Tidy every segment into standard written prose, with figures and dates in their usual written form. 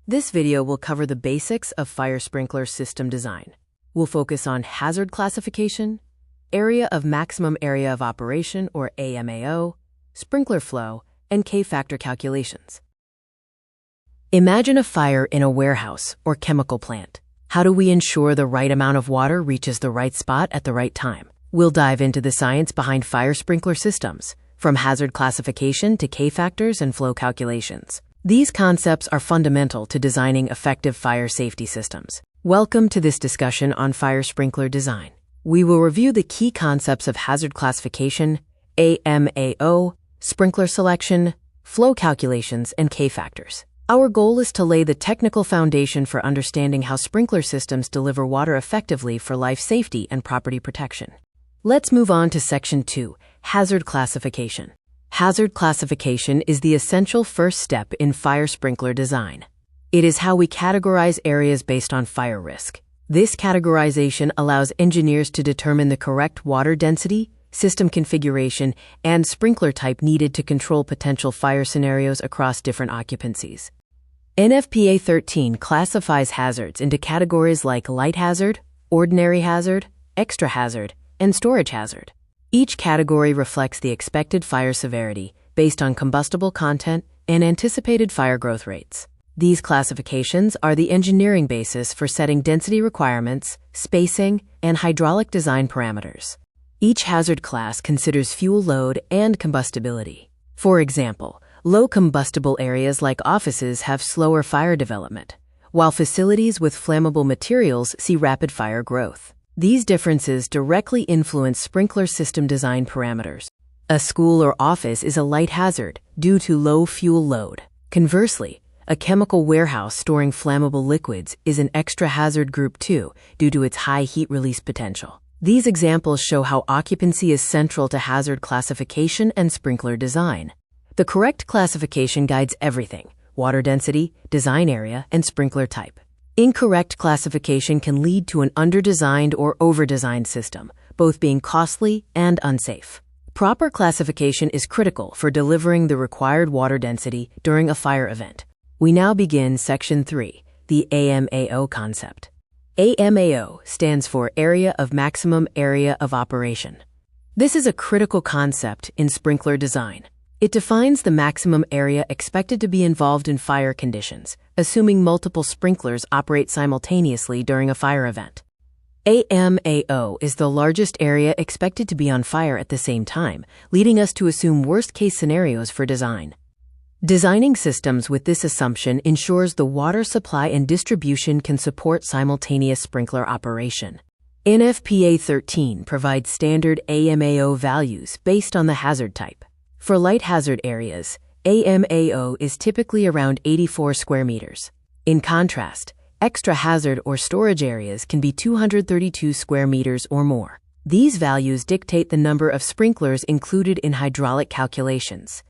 This video will cover the basics of fire sprinkler system design. We'll focus on hazard classification, area of maximum area of operation or AMAO, sprinkler flow, and K-factor calculations. Imagine a fire in a warehouse or chemical plant. How do we ensure the right amount of water reaches the right spot at the right time? We'll dive into the science behind fire sprinkler systems, from hazard classification to K-factors and flow calculations. These concepts are fundamental to designing effective fire safety systems. Welcome to this discussion on fire sprinkler design. We will review the key concepts of hazard classification, AMAO, sprinkler selection, flow calculations, and K-factors. Our goal is to lay the technical foundation for understanding how sprinkler systems deliver water effectively for life safety and property protection. Let's move on to Section 2, Hazard Classification. Hazard classification is the essential first step in fire sprinkler design. It is how we categorize areas based on fire risk. This categorization allows engineers to determine the correct water density, system configuration, and sprinkler type needed to control potential fire scenarios across different occupancies. NFPA 13 classifies hazards into categories like light hazard, ordinary hazard, extra hazard, and storage hazard. Each category reflects the expected fire severity based on combustible content and anticipated fire growth rates. These classifications are the engineering basis for setting density requirements, spacing, and hydraulic design parameters. Each hazard class considers fuel load and combustibility. For example, low combustible areas like offices have slower fire development, while facilities with flammable materials see rapid fire growth. These differences directly influence sprinkler system design parameters. A school or office is a light hazard due to low fuel load. Conversely, a chemical warehouse storing flammable liquids is an extra hazard group 2 due to its high heat release potential. These examples show how occupancy is central to hazard classification and sprinkler design. The correct classification guides everything: water density, design area, and sprinkler type. Incorrect classification can lead to an under-designed or over-designed system, both being costly and unsafe. Proper classification is critical for delivering the required water density during a fire event. We now begin Section 3, the AMAO concept. AMAO stands for Area of Maximum Area of Operation. This is a critical concept in sprinkler design. It defines the maximum area expected to be involved in fire conditions, assuming multiple sprinklers operate simultaneously during a fire event. AMAO is the largest area expected to be on fire at the same time, leading us to assume worst-case scenarios for design. Designing systems with this assumption ensures the water supply and distribution can support simultaneous sprinkler operation. NFPA 13 provides standard AMAO values based on the hazard type. For light hazard areas, AMAO is typically around 84 square meters. In contrast, extra hazard or storage areas can be 232 square meters or more. These values dictate the number of sprinklers included in hydraulic calculations.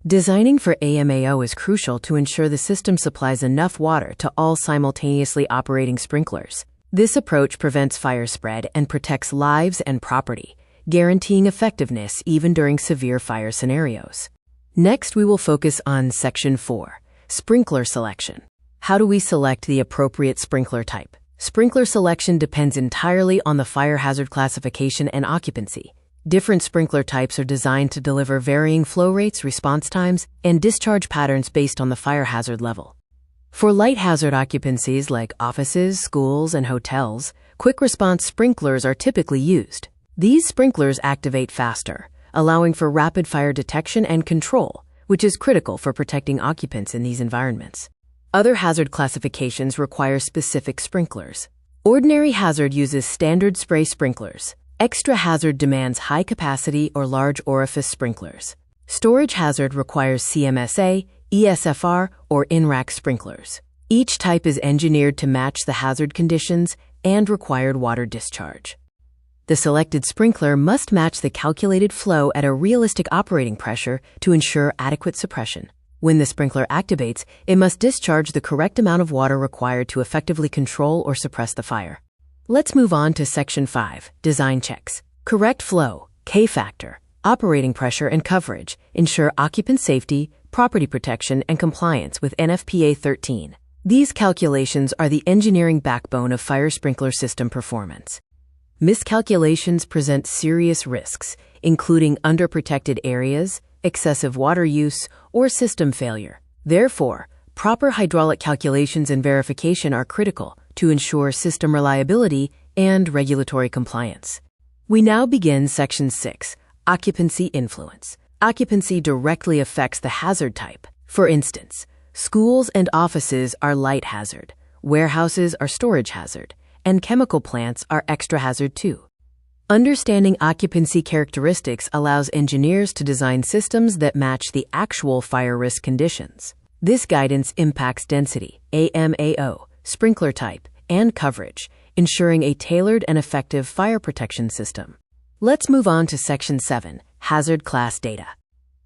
Designing for AMAO is crucial to ensure the system supplies enough water to all simultaneously operating sprinklers. This approach prevents fire spread and protects lives and property, guaranteeing effectiveness even during severe fire scenarios. Next, we will focus on Section 4, Sprinkler Selection. How do we select the appropriate sprinkler type? Sprinkler selection depends entirely on the fire hazard classification and occupancy. Different sprinkler types are designed to deliver varying flow rates, response times, and discharge patterns based on the fire hazard level. For light hazard occupancies like offices, schools, and hotels, quick response sprinklers are typically used. These sprinklers activate faster, allowing for rapid fire detection and control, which is critical for protecting occupants in these environments. Other hazard classifications require specific sprinklers. Ordinary hazard uses standard spray sprinklers. Extra hazard demands high-capacity or large orifice sprinklers. Storage hazard requires CMSA, ESFR, or in-rack sprinklers. Each type is engineered to match the hazard conditions and required water discharge. The selected sprinkler must match the calculated flow at a realistic operating pressure to ensure adequate suppression. When the sprinkler activates, it must discharge the correct amount of water required to effectively control or suppress the fire. Let's move on to Section 5, Design Checks. Correct flow, K-factor, operating pressure, and coverage ensure occupant safety, property protection, and compliance with NFPA 13. These calculations are the engineering backbone of fire sprinkler system performance. Miscalculations present serious risks, including underprotected areas, excessive water use, or system failure. Therefore, proper hydraulic calculations and verification are critical to ensure system reliability and regulatory compliance. We now begin Section 6, Occupancy Influence. Occupancy directly affects the hazard type. For instance, schools and offices are light hazard, warehouses are storage hazard, and chemical plants are extra hazard too. Understanding occupancy characteristics allows engineers to design systems that match the actual fire risk conditions. This guidance impacts density, AMAO, sprinkler type, and coverage, ensuring a tailored and effective fire protection system. Let's move on to Section 7, Hazard Class Data.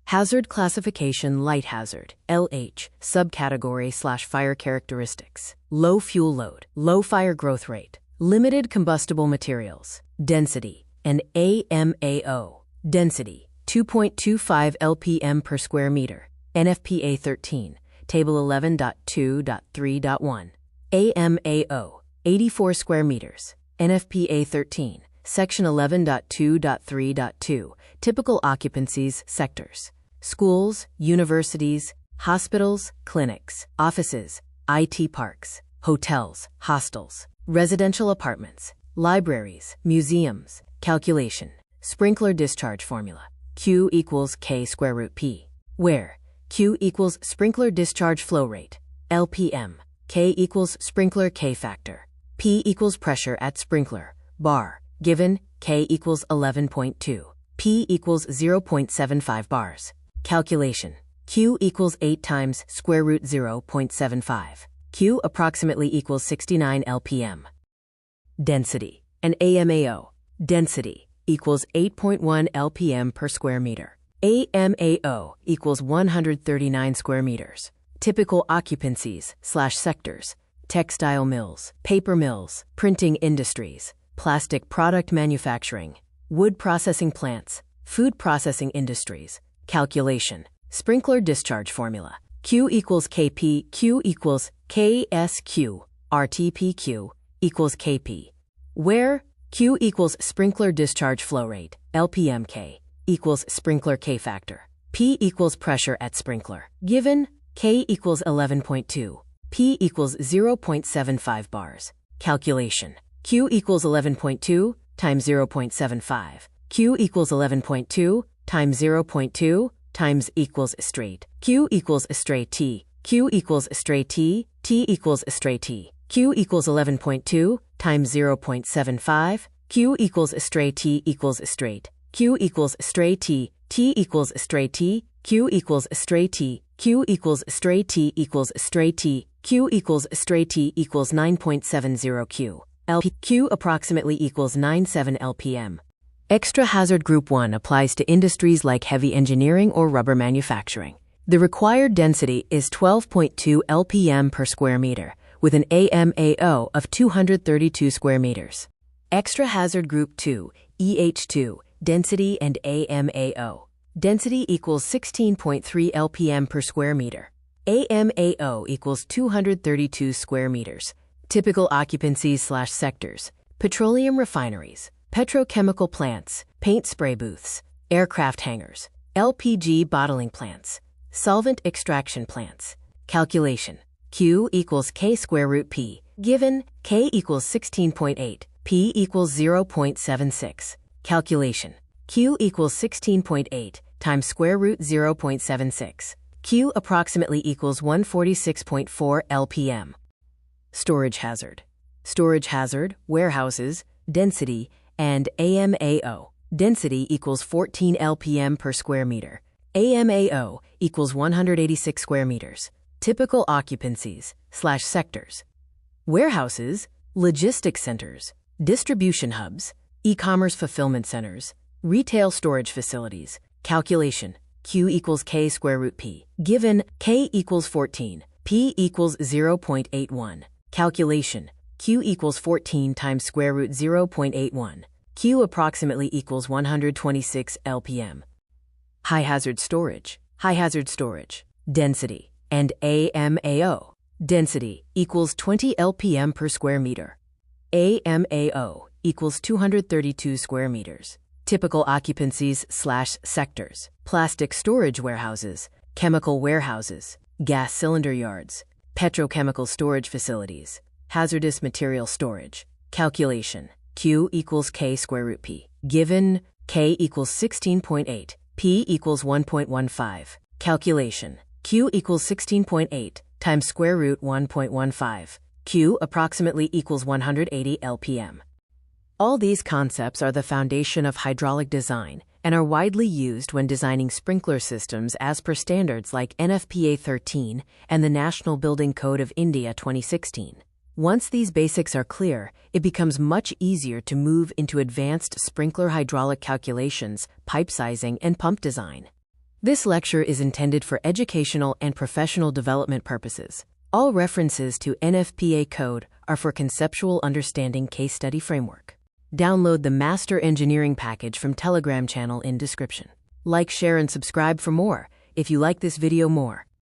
Hazard Classification Light Hazard, LH, Subcategory/Fire Characteristics. Low fuel load, low fire growth rate, limited combustible materials, density, and AMAO. Density, 2.25 LPM per square meter, NFPA 13, Table 11.2.3.1. AMAO, 84 square meters, NFPA 13, Section 11.2.3.2, Typical Occupancies Sectors. Schools, universities, hospitals, clinics, offices, IT parks, hotels, hostels, residential apartments, libraries, museums. Calculation. Sprinkler discharge formula. Q equals K square root P. Where Q equals sprinkler discharge flow rate, LPM. K equals sprinkler K factor. P equals pressure at sprinkler, bar, given K equals 11.2. P equals 0.75 bars. Calculation. Q equals 8 times square root 0.75. Q approximately equals 69 LPM. Density. An AMAO. Density equals 8.1 LPM per square meter. AMAO equals 139 square meters. Typical occupancies/sectors. Textile mills, paper mills, printing industries, plastic product manufacturing, wood processing plants, food processing industries. Calculation. Sprinkler discharge formula. Q equals KP, Q equals KSQ, RTPQ equals KP. Where Q equals sprinkler discharge flow rate, LPMK, equals sprinkler K factor. P equals pressure at sprinkler. Given K equals 11.2, P equals 0.75 bars. Calculation. Q equals 11.2 times 0.75. Q equals 11.2 times 0.2 times equals straight. Q equals straight T. Q equals straight T. T equals straight T. Q equals 11.2 times 0.75. Q equals straight T equals straight. Q equals straight T. T equals straight T. Q equals straight T. Q equals straight T equals straight T. Q equals straight T equals 9.70 Q. Q approximately equals 97 LPM. Extra hazard group 1 applies to industries like heavy engineering or rubber manufacturing. The required density is 12.2 LPM per square meter, with an AMAO of 232 square meters. Extra hazard group 2, EH2, density and AMAO. Density equals 16.3 LPM per square meter. AMAO equals 232 square meters. Typical occupancies/sectors. Petroleum refineries, petrochemical plants, paint spray booths, aircraft hangars, LPG bottling plants, solvent extraction plants. Calculation. Q equals K square root P. Given K equals 16.8, P equals 0.76. Calculation. Q equals 16.8 times square root 0.76. Q approximately equals 146.4 LPM. Storage hazard. Storage hazard, warehouses, density, and AMAO. Density equals 14 LPM per square meter. AMAO equals 186 square meters. Typical occupancies/sectors. Warehouses, logistics centers, distribution hubs, e-commerce fulfillment centers, retail storage facilities. Calculation. Q equals K square root P. Given K equals 14, P equals 0.81. Calculation. Q equals 14 times square root 0.81. Q approximately equals 126 LPM. High hazard storage. High hazard storage. Density and AMAO. Density equals 20 LPM per square meter. AMAO equals 232 square meters. Typical occupancies/sectors: plastic storage warehouses, chemical warehouses, gas cylinder yards, petrochemical storage facilities, hazardous material storage. Calculation: Q equals K square root P. Given K equals 16.8, P equals 1.15. Calculation: Q equals 16.8 times square root 1.15. Q approximately equals 180 LPM. All these concepts are the foundation of hydraulic design and are widely used when designing sprinkler systems as per standards like NFPA 13 and the National Building Code of India 2016. Once these basics are clear, it becomes much easier to move into advanced sprinkler hydraulic calculations, pipe sizing, and pump design. This lecture is intended for educational and professional development purposes. All references to NFPA code are for conceptual understanding case study framework. Download the Master Engineering package from Telegram channel in description. Like, share, and subscribe for more if you like this video more.